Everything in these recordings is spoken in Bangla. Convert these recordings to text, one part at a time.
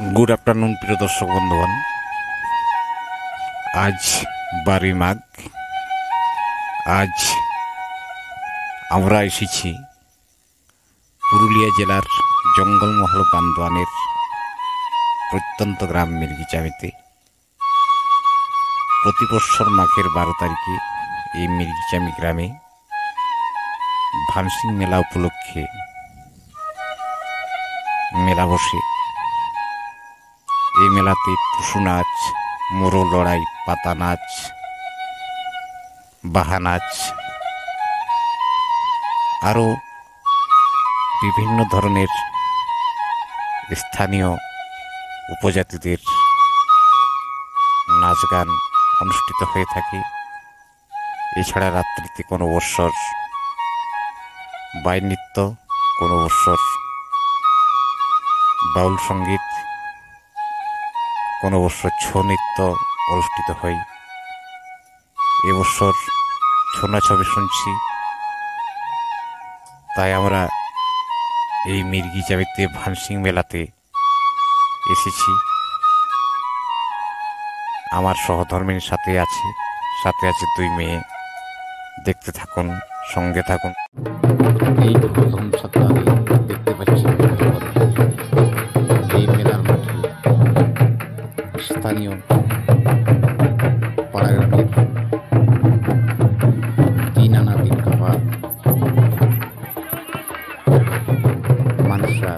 গুড আফটারনুন প্রিয় দর্শক বন্ধুগণ। আজ 12 মাঘ। আজ আমরা এসেছি পুরুলিয়া জেলার জঙ্গলমহল বান্দোয়ানের প্রত্যন্ত গ্রাম মির্গিচামিতে। প্রতি বৎসর মাঘের 12 তারিখে এই মির্গিচামি গ্রামে ভানসিং মেলা উপলক্ষে মেলা বসে। এই মেলাতে টুসু নাচ, মোরগ লড়াই, পাতা নাচ, বাহা নাচ, আরও বিভিন্ন ধরনের স্থানীয় উপজাতিদের নাচ গান অনুষ্ঠিত হয়ে থাকে। এছাড়া রাত্রিতে কোনো বৎসর বাই নৃত্য, কোনো বৎসর বাউল সঙ্গীত, কোনো বৎসর ছৌ নৃত্য অনুষ্ঠিত হয়। এবছর ছৌ নাচ হবে শুনছি, তাই আমরা এই মির্গিচামিতে ভানসিং মেলাতে এসেছি। আমার সহধর্মিনীর সাথে আছে 2 মেয়ে। দেখতে থাকুন, সঙ্গে থাকুন। এই প্রথম সপ্তাহে দেখতে পাচ্ছি এই মেলার মাঠে স্থানীয় পাড়াগামের 3 আনা দিন খাবার মানুষরা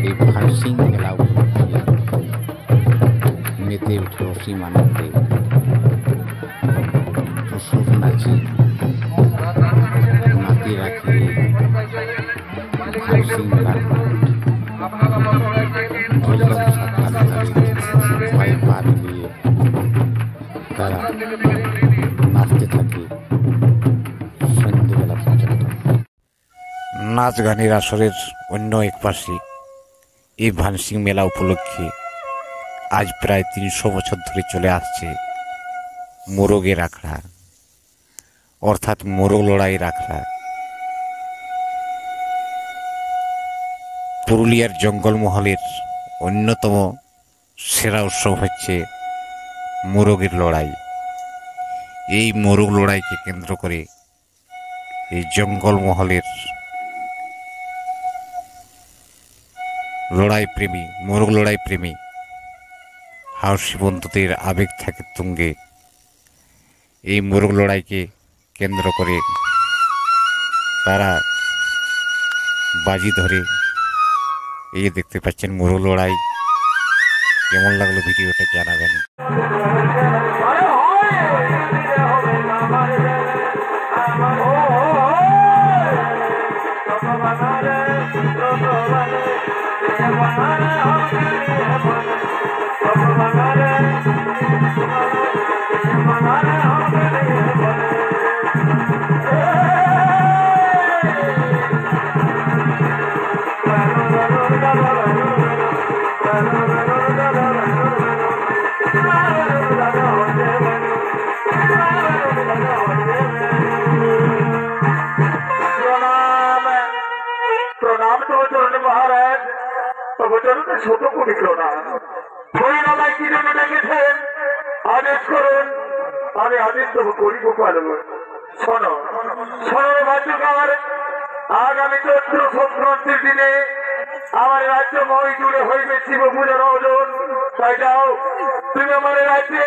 এই ভানসিং মেলা উপলক্ষে মেতে উঠে অসীম আনন্দে টুসুর নাচি নাতি রাখি ভানসিং মেলার পা মিলিয়ে তারা নাচতে থাকে সন্ধ্যেবেলা পর্যন্ত। নাচ গানের আসরের অন্য এক পাশে এই ভানসিং মেলা উপলক্ষে আজ প্রায় 300 বছর ধরে চলে আসছে মোরগের আখড়া, অর্থাৎ মোরগ লড়াইয়ের আখড়া। পুরুলিয়ার জঙ্গলমহলের অন্যতম সেরা উৎসব হচ্ছে মোরগের লড়াই। এই মোরগ লড়াইকে কেন্দ্র করে এই জঙ্গলমহলের মোরগ লড়াই প্রেমী হাউসি বন্ধুদের আবেগ থাকে তুঙ্গে। এই মোরগ লড়াইকে কেন্দ্র করে তারা বাজি ধরে। এই দেখতে পাচ্ছেন মোরগ লড়াই। কেমন লাগলো ভিডিওটা জানাবেন। ছোট পবিত্র না আমায় কি জন্য ডেকেছেন আদেশ করুন, আমি আদেশ দেবো করিব পালব। শোনো বাচ্চাকার, আগামী 14 সংক্রান্তির দিনে আমার রাজ্য মই জুড়ে হইবে শিব পূজার ওজন। তাই যাও তুমি আমার রাজ্যে